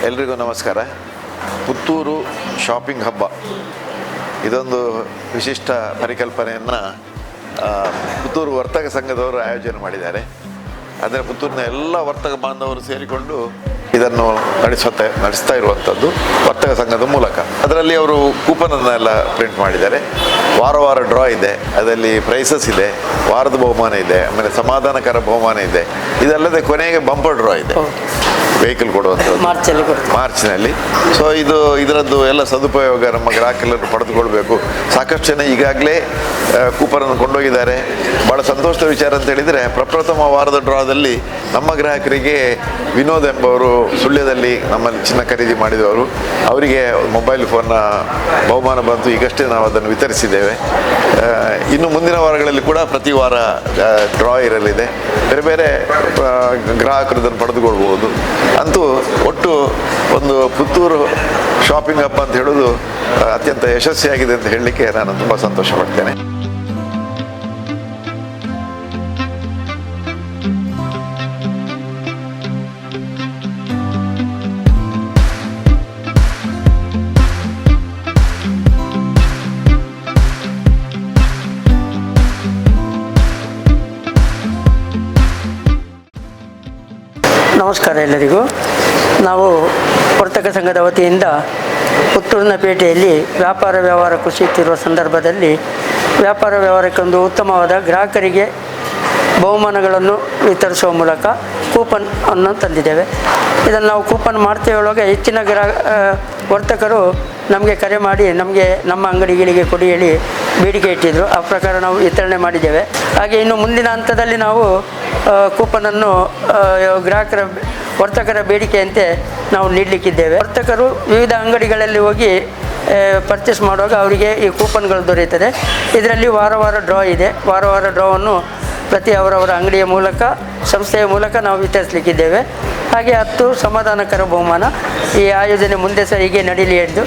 ಎಲ್ರಿಗೂ ನಮಸ್ಕಾರ. ಪುತ್ತೂರು ಶಾಪಿಂಗ್ ಹಬ್ಬ ಇದೊಂದು ವಿಶಿಷ್ಟ ಪರಿಕಲ್ಪನೆಯನ್ನು ಪುತ್ತೂರು ವರ್ತಕ ಸಂಘದವರು ಆಯೋಜನೆ ಮಾಡಿದ್ದಾರೆ. ಅಂದರೆ ಪುತ್ತೂರಿನ ಎಲ್ಲ ವರ್ತಕ ಬಾಂಧವರು ಸೇರಿಕೊಂಡು ಇದನ್ನು ನಡೆಸ್ತಾ ಇರುವಂಥದ್ದು ವರ್ತಕ ಸಂಘದ ಮೂಲಕ. ಅದರಲ್ಲಿ ಅವರು ಕೂಪನನ್ನೆಲ್ಲ ಪ್ರಿಂಟ್ ಮಾಡಿದ್ದಾರೆ. ವಾರ ಡ್ರಾ ಇದೆ, ಅದರಲ್ಲಿ ಪ್ರೈಸಸ್ ಇದೆ, ವಾರದ ಬಹುಮಾನ ಇದೆ, ಆಮೇಲೆ ಸಮಾಧಾನಕರ ಬಹುಮಾನ ಇದೆ. ಇದಲ್ಲದೆ ಕೊನೆಗೆ ಬಂಪರ್ ಡ್ರಾ ಇದೆ, ವೆಹಿಕಲ್ ಕೊಡುವಂಥದ್ದು ಮಾರ್ಚ್ನಲ್ಲಿ. ಸೊ ಇದರದ್ದು ಎಲ್ಲ ಸದುಪಯೋಗ ನಮ್ಮ ಗ್ರಾಹಕರನ್ನು ಪಡೆದುಕೊಳ್ಬೇಕು. ಸಾಕಷ್ಟು ಜನ ಈಗಾಗಲೇ ಕೂಪನನ್ನು ಕೊಂಡೋಗಿದ್ದಾರೆ. ಭಾಳ ಸಂತೋಷದ ವಿಚಾರ ಅಂತ ಹೇಳಿದರೆ, ಪ್ರಪ್ರಥಮ ವಾರದ ಡ್ರಾದಲ್ಲಿ ನಮ್ಮ ಗ್ರಾಹಕರಿಗೆ ವಿನೋದ್ ಎಂಬವರು ಸುಳ್ಯದಲ್ಲಿ ನಮ್ಮಲ್ಲಿ ಚಿನ್ನ ಖರೀದಿ ಮಾಡಿದವರು, ಅವರಿಗೆ ಮೊಬೈಲ್ ಫೋನ್ನ ಬಹುಮಾನ ಬಂತು. ಈಗಷ್ಟೇ ನಾವು ಅದನ್ನು ವಿತರಿಸಿದ್ದೇವೆ. ಇನ್ನು ಮುಂದಿನ ವಾರಗಳಲ್ಲಿ ಕೂಡ ಪ್ರತಿ ವಾರ ಡ್ರಾ ಇರಲಿದೆ. ಬೇರೆ ಬೇರೆ ಗ್ರಾಹಕರು ಇದನ್ನು ಪಡೆದುಕೊಳ್ಬೋದು. ಅಂತೂ ಒಟ್ಟು ಒಂದು ಪುತ್ತೂರು ಶಾಪಿಂಗ್ ಹಬ್ಬ ಅಂತ ಹೇಳೋದು ಅತ್ಯಂತ ಯಶಸ್ವಿಯಾಗಿದೆ ಅಂತ ಹೇಳಲಿಕ್ಕೆ ನಾನು ತುಂಬ ಸಂತೋಷ ಪಡ್ತೇನೆ. ನಮಸ್ಕಾರ ಎಲ್ಲರಿಗೂ. ನಾವು ವರ್ತಕ ಸಂಘದ ವತಿಯಿಂದ ಪುತ್ತೂರಿನ ಪೇಟೆಯಲ್ಲಿ ವ್ಯಾಪಾರ ವ್ಯವಹಾರ ಕುಸಿಯುತ್ತಿರುವ ಸಂದರ್ಭದಲ್ಲಿ ವ್ಯಾಪಾರ ವ್ಯವಹಾರಕ್ಕೊಂದು ಉತ್ತಮವಾದ ಗ್ರಾಹಕರಿಗೆ ಬಹುಮಾನಗಳನ್ನು ವಿತರಿಸುವ ಮೂಲಕ ಕೂಪನ್ ಅನ್ನು ತಂದಿದ್ದೇವೆ. ಇದನ್ನು ನಾವು ಕೂಪನ್ ಮಾಡ್ತೇವೆ ಒಳಗೆ ಹೆಚ್ಚಿನ ವರ್ತಕರು ನಮಗೆ ಕರೆ ಮಾಡಿ ನಮಗೆ ನಮ್ಮ ಅಂಗಡಿಗಳಿಗೆ ಕೊಡಿ ಹೇಳಿ ಬೇಡಿಕೆ ಇಟ್ಟಿದ್ದರು. ಆ ಪ್ರಕಾರ ನಾವು ವಿತರಣೆ ಮಾಡಿದ್ದೇವೆ. ಹಾಗೆ ಇನ್ನು ಮುಂದಿನ ಹಂತದಲ್ಲಿ ನಾವು ಕೂಪನನ್ನು ವರ್ತಕರ ಬೇಡಿಕೆಯಂತೆ ನಾವು ನೀಡಲಿಕ್ಕಿದ್ದೇವೆ. ವರ್ತಕರು ವಿವಿಧ ಅಂಗಡಿಗಳಲ್ಲಿ ಹೋಗಿ ಪರ್ಚೇಸ್ ಮಾಡುವಾಗ ಅವರಿಗೆ ಈ ಕೂಪನ್ಗಳು ದೊರೆಯುತ್ತದೆ. ಇದರಲ್ಲಿ ವಾರ ಡ್ರಾ ಇದೆ. ವಾರ ಡ್ರಾವನ್ನು ಪ್ರತಿ ಅವರವರ ಅಂಗಡಿಯ ಮೂಲಕ, ಸಂಸ್ಥೆಯ ಮೂಲಕ ನಾವು ವಿತರಿಸಲಿಕ್ಕಿದ್ದೇವೆ. ಹಾಗೆ 10 ಸಮಾಧಾನಕರ ಬಹುಮಾನ. ಈ ಆಯೋಜನೆ ಮುಂದೆ ಸಹ ಹೀಗೆ ನಡೀಲಿ ಎಂದು.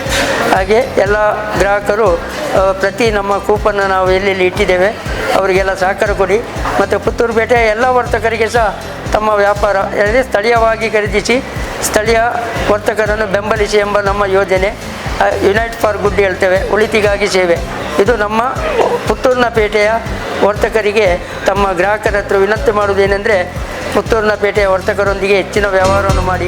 ಹಾಗೆ ಎಲ್ಲ ಗ್ರಾಹಕರು ಪ್ರತಿ ನಮ್ಮ ಕೂಪನ್ನು ನಾವು ಎಲ್ಲೆಲ್ಲಿ ಇಟ್ಟಿದ್ದೇವೆ ಅವರಿಗೆಲ್ಲ ಸಹಕಾರ ಕೊಡಿ. ಮತ್ತು ಪುತ್ತೂರು ಪೇಟೆಯ ಎಲ್ಲ ವರ್ತಕರಿಗೆ ಸಹ ತಮ್ಮ ವ್ಯಾಪಾರ ಸ್ಥಳೀಯವಾಗಿ ಖರೀದಿಸಿ ಸ್ಥಳೀಯ ವರ್ತಕರನ್ನು ಬೆಂಬಲಿಸಿ ಎಂಬ ನಮ್ಮ ಯೋಜನೆ ಯುನೈಟ್ ಫಾರ್ ಗುಡ್ ಹೇಳ್ತೇವೆ, ಒಳಿತಿಗಾಗಿ ಸೇವೆ. ಇದು ನಮ್ಮ ಪುತ್ತೂರಿನ ಪೇಟೆಯ ವರ್ತಕರಿಗೆ ತಮ್ಮ ಗ್ರಾಹಕರ ಹತ್ರ ವಿನಂತಿ ಮಾಡುವುದೇನೆಂದರೆ, ಪುತ್ತೂರಿನ ಪೇಟೆಯ ವರ್ತಕರೊಂದಿಗೆ ಹೆಚ್ಚಿನ ವ್ಯವಹಾರವನ್ನು ಮಾಡಿ